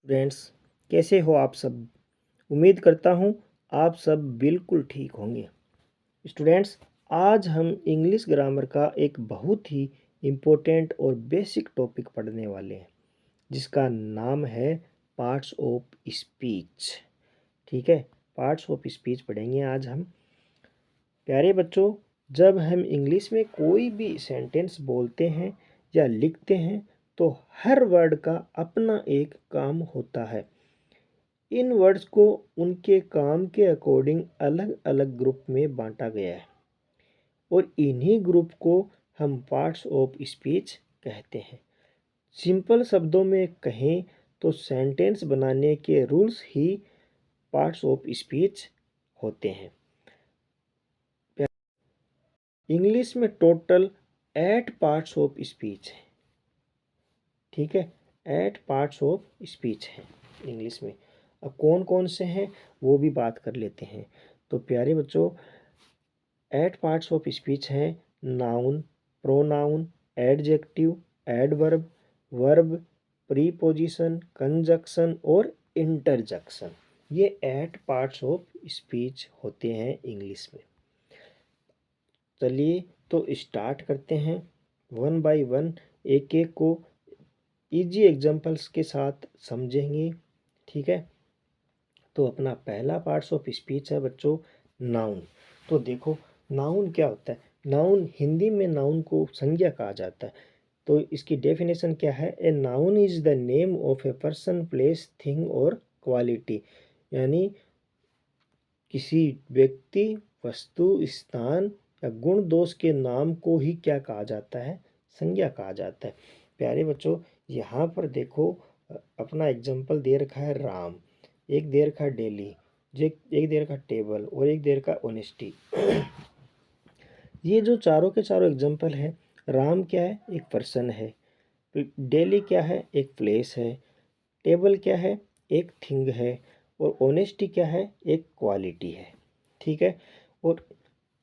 Friends, कैसे हो आप सब। उम्मीद करता हूँ आप सब बिल्कुल ठीक होंगे। स्टूडेंट्स, आज हम इंग्लिश ग्रामर का एक बहुत ही इम्पोर्टेंट और बेसिक टॉपिक पढ़ने वाले हैं, जिसका नाम है पार्ट्स ऑफ स्पीच। ठीक है, पार्ट्स ऑफ स्पीच पढ़ेंगे आज हम। प्यारे बच्चों, जब हम इंग्लिश में कोई भी सेंटेंस बोलते हैं या लिखते हैं तो हर वर्ड का अपना एक काम होता है। इन वर्ड्स को उनके काम के अकॉर्डिंग अलग अलग ग्रुप में बांटा गया है और इन्हीं ग्रुप को हम पार्ट्स ऑफ स्पीच कहते हैं। सिंपल शब्दों में कहें तो सेंटेंस बनाने के rules he parts of speech होते हैं। इंग्लिश में टोटल 8 पार्ट्स ऑफ स्पीच है। ठीक है, 8 पार्ट्स ऑफ स्पीच हैं इंग्लिश में। अब कौन कौन से हैं वो भी बात कर लेते हैं। तो प्यारे बच्चों, 8 पार्ट्स ऑफ स्पीच हैं। Noun, pronoun, adjective, adverb, verb, preposition, conjunction और इंटरजेक्शन। ये 8 पार्ट्स ऑफ स्पीच होते हैं इंग्लिश में। चलिए तो स्टार्ट करते हैं वन बाय वन, एक एक को इजी एग्जांपल्स के साथ समझेंगे। ठीक है, तो अपना पहला पार्ट्स ऑफ स्पीच है बच्चों, नाउन। तो देखो, नाउन क्या होता है। नाउन, हिंदी में नाउन को संज्ञा कहा जाता है। तो इसकी डेफिनेशन क्या है। A noun is the name of a person, place, thing और क्वालिटी। यानी किसी व्यक्ति, वस्तु, स्थान या गुण दोष के नाम को ही क्या कहा जाता है, संज्ञा कहा जाता है। प्यारे बच्चों, यहाँ पर देखो, अपना एग्जाम्पल दे रखा है राम, एक दे रखा है डेली, एक दे रखा टेबल और एक दे रखा ऑनेस्टी। ये जो चारों के चारों एग्जाम्पल है, राम क्या है, एक पर्सन है। डेली क्या है, एक प्लेस है। टेबल क्या है, एक थिंग है। और ऑनेस्टी क्या है, एक क्वालिटी है। ठीक है, और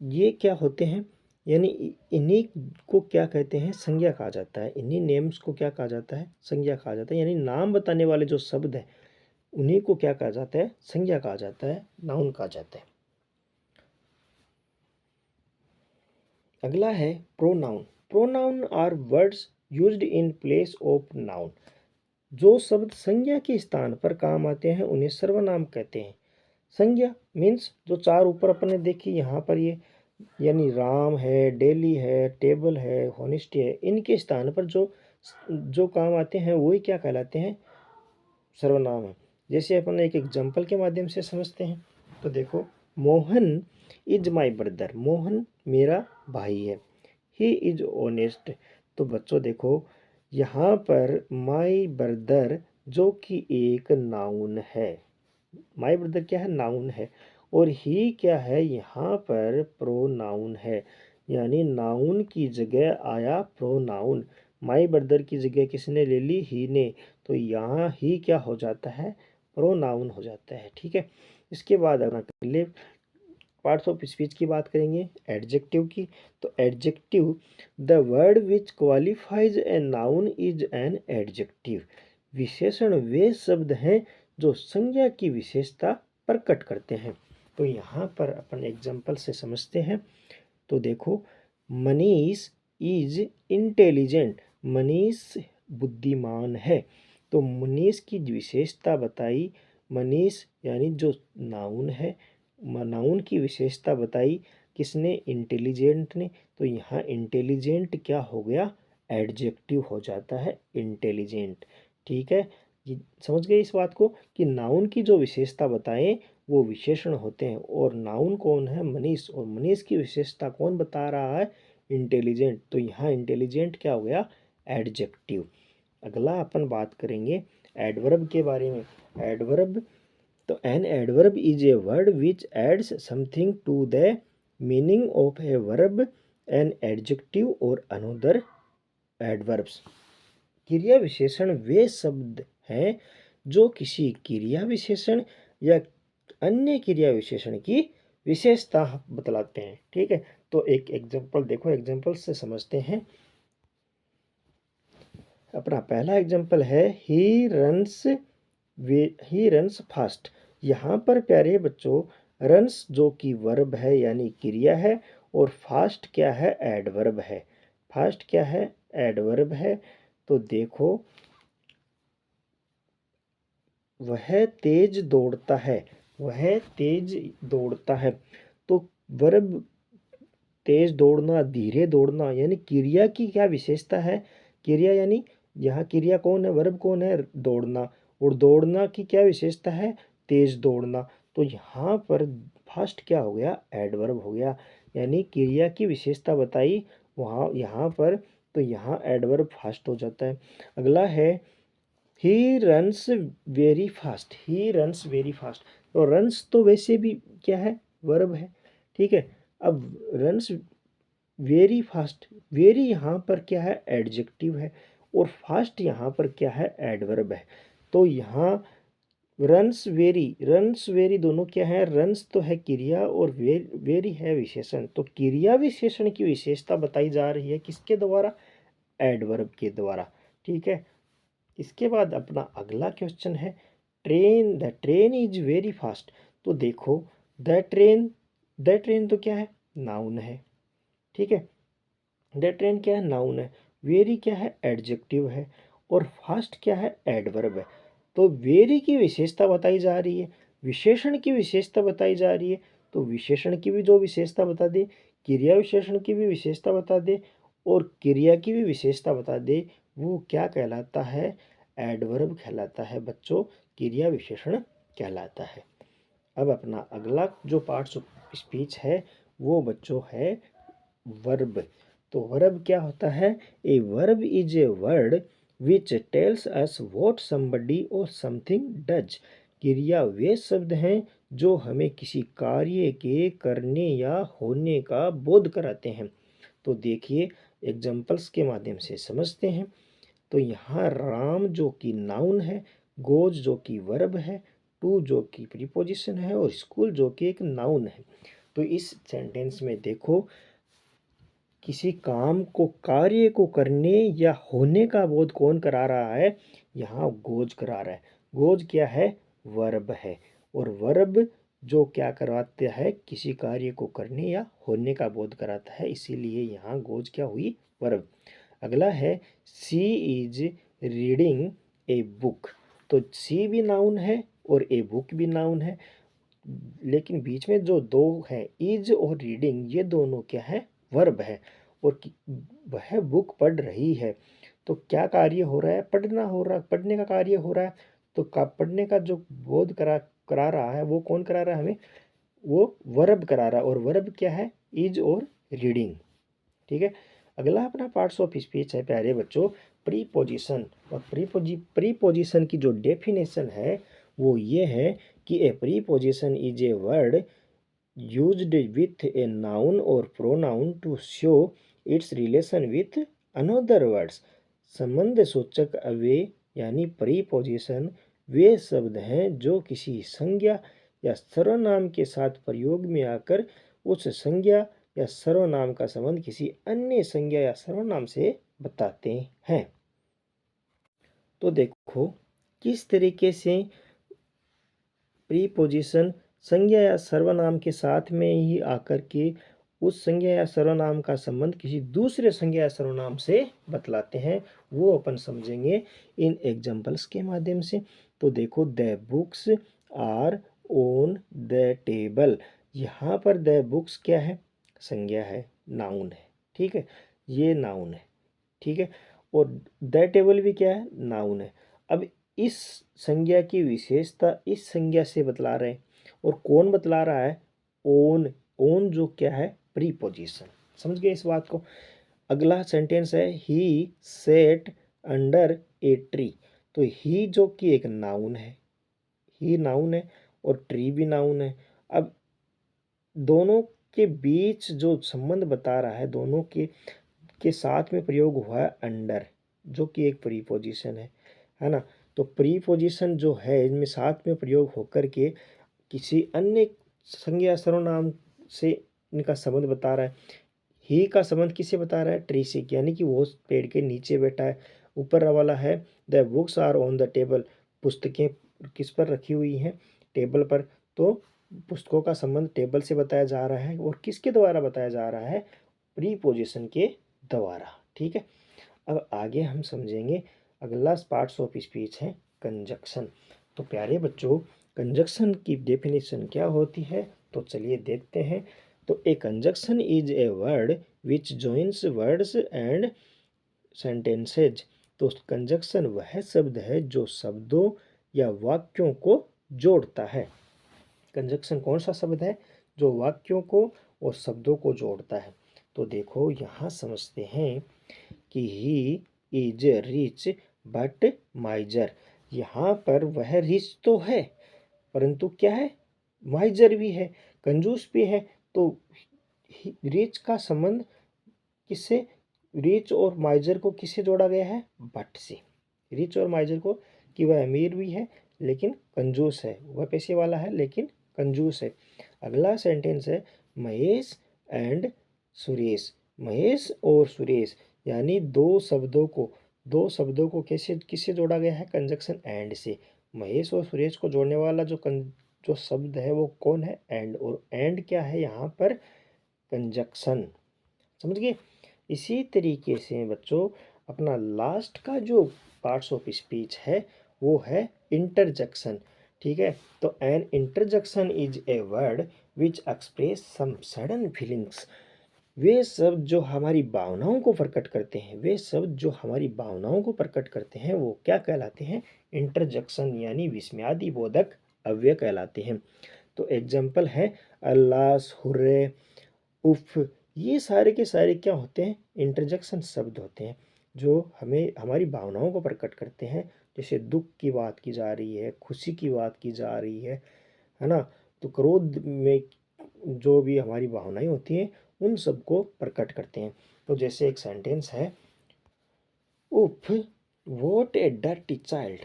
ये क्या होते हैं, यानी इन्हीं को क्या कहते हैं, संज्ञा कहा जाता है। इन्हीं नेम्स को क्या कहा जाता है, संज्ञा कहा जाता है। यानी नाम बताने वाले जो शब्द हैं उन्हीं को क्या कहा जाता है, संज्ञा कहा जाता है, नाउन कहा जाता है। अगला है pronoun. Pronoun are words used in place of noun. जो शब्द संज्ञा के स्थान पर काम आते हैं उन्हें सर्वनाम कहते हैं। संज्ञा मीन्स जो चार ऊपर अपन ने देखी यहाँ पर, ये यानी राम है, डेली है, टेबल है, हॉनेस्टी है, इनके स्थान पर जो जो काम आते हैं वही क्या कहलाते हैं, सर्वनाम है। जैसे अपन एक एग्जाम्पल के माध्यम से समझते हैं। तो देखो, Mohan is my brother. Mohan मेरा भाई है। He is honest. तो बच्चों देखो, यहाँ पर माई ब्रदर जो कि एक नाउन है। माई ब्रदर क्या है, नाउन है। और ही क्या है, यहाँ पर प्रोनाउन है। यानी नाउन की जगह आया प्रोनाउन। माई ब्रदर की जगह किसने ले ली, ही ने। तो यहाँ ही क्या हो जाता है, प्रोनाउन हो जाता है। ठीक है, इसके बाद अगले पार्ट्स ऑफ स्पीच की बात करेंगे, एडजेक्टिव की। तो adjective, the word which qualifies a noun is an adjective. विशेषण वे शब्द हैं जो संज्ञा की विशेषता प्रकट करते हैं। तो यहाँ पर अपन एग्जाम्पल से समझते हैं। तो देखो, मनीष इज इंटेलिजेंट। मनीष बुद्धिमान है। तो मनीष की विशेषता बताई, मनीष यानी जो नाउन है, नाउन की विशेषता बताई किसने, इंटेलिजेंट ने। तो यहाँ इंटेलिजेंट क्या हो गया, एडजेक्टिव हो जाता है, इंटेलिजेंट। ठीक है, ये समझ गए इस बात को कि नाउन की जो विशेषता बताएं वो विशेषण होते हैं। और नाउन कौन है, मनीष, और मनीष की विशेषता कौन बता रहा है, इंटेलिजेंट। तो यहाँ इंटेलिजेंट क्या हो गया, एडजेक्टिव। अगला अपन बात करेंगे एडवर्ब के बारे में। एडवर्ब, तो an adverb is a word which adds something to the meaning of a verb, an adjective और अनदर एडवर्ब्स। क्रिया विशेषण वे शब्द हैं जो किसी क्रिया विशेषण या अन्य क्रिया विशेषण की विशेषता बतलाते हैं। ठीक है, तो एक एग्जांपल देखो, एग्जांपल से समझते हैं। अपना पहला एग्जांपल है, he runs way he runs fast. यहाँ पर प्यारे बच्चों रन्स जो कि वर्ब है यानी क्रिया है और फास्ट क्या है एडवर्ब है। फास्ट क्या है एडवर्ब है। तो देखो वह तेज दौड़ता है, वह तेज दौड़ता है। तो वर्ब तेज दौड़ना धीरे दौड़ना यानी क्रिया की क्या विशेषता है। क्रिया यानी यहाँ क्रिया कौन है वर्ब कौन है दौड़ना और दौड़ना की क्या विशेषता है तेज दौड़ना। तो यहाँ पर फर्स्ट क्या हो गया एडवर्ब हो गया यानी क्रिया की विशेषता बताई वहाँ यहाँ पर। तो यहाँ एडवर्ब फास्ट हो जाता है। अगला है he runs very fast, he runs very fast. तो रन्स तो वैसे भी क्या है वर्ब है ठीक है। अब रन्स वेरी फास्ट, वेरी यहाँ पर क्या है एडजेक्टिव है और फास्ट यहाँ पर क्या है एडवर्ब है। तो यहाँ रन्स वेरी दोनों क्या है रन्स तो है क्रिया और वेरी है विशेषण। तो क्रिया विशेषण की विशेषता बताई जा रही है किसके द्वारा एडवर्ब के द्वारा ठीक है। इसके बाद अपना अगला क्वेश्चन है train, the train is very fast. तो देखो द ट्रेन तो क्या है नाउन है ठीक है। द ट्रेन क्या है नाउन है, वेरी क्या है एडजेक्टिव है और फास्ट क्या है एडवर्ब है। तो वेरी की विशेषता बताई जा रही है, विशेषण की विशेषता बताई जा रही है। तो विशेषण की भी जो विशेषता बता दे, क्रिया विशेषण की भी विशेषता बता दे और क्रिया की भी विशेषता बता दे, वो क्या कहलाता है एडवर्ब कहलाता है बच्चों, क्रिया विशेषण कहलाता है। अब अपना अगला जो पार्ट्स ऑफ स्पीच है वो बच्चों है वर्ब। तो वर्ब क्या होता है a verb is a word which tells us what somebody और समथिंग डज। क्रिया वे शब्द हैं जो हमें किसी कार्य के करने या होने का बोध कराते हैं। तो देखिए एग्जाम्पल्स के माध्यम से समझते हैं। तो यहाँ राम जो कि नाउन है, गोज जो कि वर्ब है, टू जो कि प्रीपोजिशन है और स्कूल जो कि एक नाउन है। तो इस सेंटेंस में देखो किसी काम को कार्य को करने या होने का बोध कौन करा रहा है, यहाँ गोज करा रहा है। गोज क्या है वर्ब है और वर्ब जो क्या करवाते हैं किसी कार्य को करने या होने का बोध कराता है, इसीलिए यहाँ गोज क्या हुई वर्ब। अगला है सी इज रीडिंग ए बुक। तो सी भी नाउन है और ए बुक भी नाउन है, लेकिन बीच में जो दो है इज और रीडिंग ये दोनों क्या है वर्ब है और वह बुक पढ़ रही है। तो क्या कार्य हो रहा है पढ़ना हो रहा, पढ़ने का कार्य हो रहा है। तो पढ़ने का जो बोध करा करा रहा है वो कौन करा रहा है हमें, वो वर्ब करा रहा है और वर्ब क्या है इज और रीडिंग ठीक है। अगला अपना पार्ट्स ऑफ स्पीच है प्यारे बच्चों प्रीपोजिशन। और प्रीपोजिशन की जो डेफिनेशन है वो ये है कि ए preposition is a word used with a noun or pronoun to show its relation with another words। संबंध सूचक अव्यय यानी प्रीपोजिशन वे शब्द हैं जो किसी संज्ञा या सर्वनाम के साथ प्रयोग में आकर उस संज्ञा या सर्वनाम का संबंध किसी अन्य संज्ञा या सर्वनाम से बताते हैं। तो देखो किस तरीके से प्रीपोजिशन संज्ञा या सर्वनाम के साथ में ही आकर के उस संज्ञा या सर्वनाम का संबंध किसी दूसरे संज्ञा या सर्वनाम से बतलाते हैं, वो अपन समझेंगे इन एग्जांपल्स के माध्यम से। तो देखो the books are on the table. यहाँ पर द बुक्स क्या है संज्ञा है नाउन है ठीक है, ये नाउन है ठीक है और द टेबल भी क्या है नाउन है। अब इस संज्ञा की विशेषता इस संज्ञा से बतला रहे हैं और कौन बतला रहा है ओन, ओन जो क्या है प्रीपोजिशन। समझ गए इस बात को। अगला सेंटेंस है ही सेट अंडर ए ट्री। तो ही जो कि एक नाउन है, ही नाउन है और ट्री भी नाउन है। अब दोनों के बीच जो संबंध बता रहा है दोनों के साथ में प्रयोग हुआ है अंडर जो कि एक प्रीपोजिशन है ना। तो प्रीपोजिशन जो है इनमें साथ में प्रयोग होकर के किसी अन्य संज्ञा सर्वनाम से इनका संबंध बता रहा है। ही का संबंध किससे बता रहा है ट्री से, यानी कि वो पेड़ के नीचे बैठा है। ऊपर वाला है the books are on the table, पुस्तकें किस पर रखी हुई हैं, टेबल पर। तो पुस्तकों का संबंध टेबल से बताया जा रहा है और किसके द्वारा बताया जा रहा है, प्रीपोजिशन के द्वारा। ठीक है, अब आगे हम समझेंगे अगला पार्ट्स ऑफ स्पीच है कंजक्शन। तो प्यारे बच्चों, कंजक्शन की डेफिनेशन क्या होती है, तो चलिए देखते हैं। तो a conjunction is a word which joins words and sentences. तो कंजक्शन वह शब्द है जो शब्दों या वाक्यों को जोड़ता है। कंजक्शन कौन सा शब्द है जो वाक्यों को और शब्दों को जोड़ता है। तो देखो यहाँ समझते हैं कि ही इज रिच बट माइजर। यहाँ पर वह रिच तो है परंतु क्या है, माइजर भी है, कंजूस भी है। तो रिच का संबंध किससे, रिच और माइजर को किससे जोड़ा गया है, बट से। रिच और माइजर को कि वह अमीर भी है लेकिन कंजूस है, वह पैसे वाला है लेकिन कंजूस है। अगला सेंटेंस है महेश एंड सुरेश। महेश और सुरेश यानी दो शब्दों को कैसे किससे जोड़ा गया है, कंजक्शन एंड से। महेश और सुरेश को जोड़ने वाला जो शब्द है वो कौन है, एंड। और एंड क्या है यहाँ पर, कंजक्शन। समझ गए। इसी तरीके से बच्चों अपना लास्ट का जो पार्ट्स ऑफ स्पीच है वो है इंटरजेक्शन। ठीक है, तो an interjection is a word which express some sudden feelings. वे शब्द जो हमारी भावनाओं को प्रकट करते हैं, वे शब्द जो हमारी भावनाओं को प्रकट करते हैं वो क्या कहलाते हैं, इंटरजेक्शन यानी विस्मयादि बोधक अव्यय कहलाते हैं। तो एग्जाम्पल है अल्लास, हुर्रे, उफ। ये सारे के सारे क्या होते हैं, इंटरजेक्शन शब्द होते हैं जो हमें हमारी भावनाओं को प्रकट करते हैं। जैसे दुख की बात की जा रही है, खुशी की बात की जा रही है ना। तो क्रोध में जो भी हमारी भावनाएं होती हैं उन सब को प्रकट करते हैं। तो जैसे एक सेंटेंस है, उफ वॉट ए डर्टी चाइल्ड।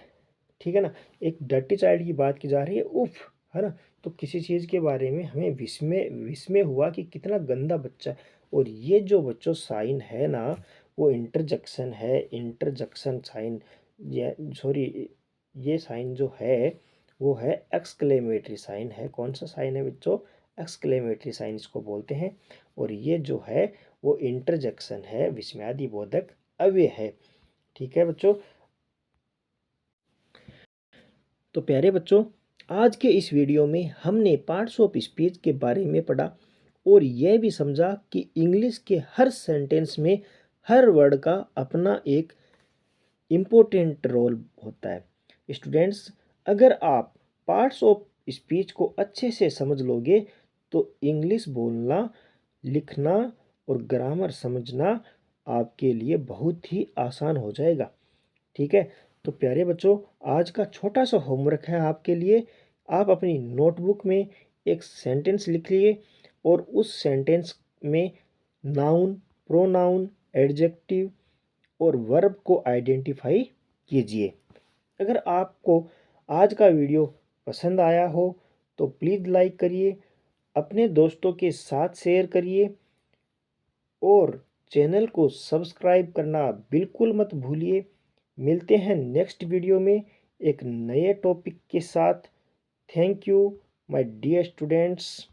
ठीक है ना, एक डर्टी चाइल्ड की बात की जा रही है, उफ, है ना। तो किसी चीज़ के बारे में हमें विस्मय विस्मय हुआ कि कितना गंदा बच्चा है। और ये जो बच्चों साइन है ना, वो इंटरजेक्शन है, इंटरजेक्शन साइन। ये सॉरी, ये साइन जो है वो है एक्सक्लेमेटरी साइन है। कौन सा साइन है बच्चों, एक्सक्लेमेटरी साइन इसको बोलते हैं। और ये जो है वो इंटरजेक्शन है, विस्मयादि बोधक अव्यय है। ठीक है बच्चों। तो प्यारे बच्चों, आज के इस वीडियो में हमने पार्ट्स ऑफ स्पीच के बारे में पढ़ा और यह भी समझा कि इंग्लिश के हर सेंटेंस में हर वर्ड का अपना एक इम्पोर्टेंट रोल होता है। स्टूडेंट्स, अगर आप पार्ट्स ऑफ स्पीच को अच्छे से समझ लोगे तो इंग्लिश बोलना, लिखना और ग्रामर समझना आपके लिए बहुत ही आसान हो जाएगा। ठीक है, तो प्यारे बच्चों, आज का छोटा सा होमवर्क है आपके लिए। आप अपनी नोटबुक में एक सेंटेंस लिख लिए और उस सेंटेंस में नाउन, प्रोनाउन, एडजेक्टिव और वर्ब को आइडेंटिफाई कीजिए। अगर आपको आज का वीडियो पसंद आया हो तो प्लीज़ लाइक करिए, अपने दोस्तों के साथ शेयर करिए और चैनल को सब्सक्राइब करना बिल्कुल मत भूलिए। मिलते हैं नेक्स्ट वीडियो में एक नए टॉपिक के साथ। Thank you my dear students.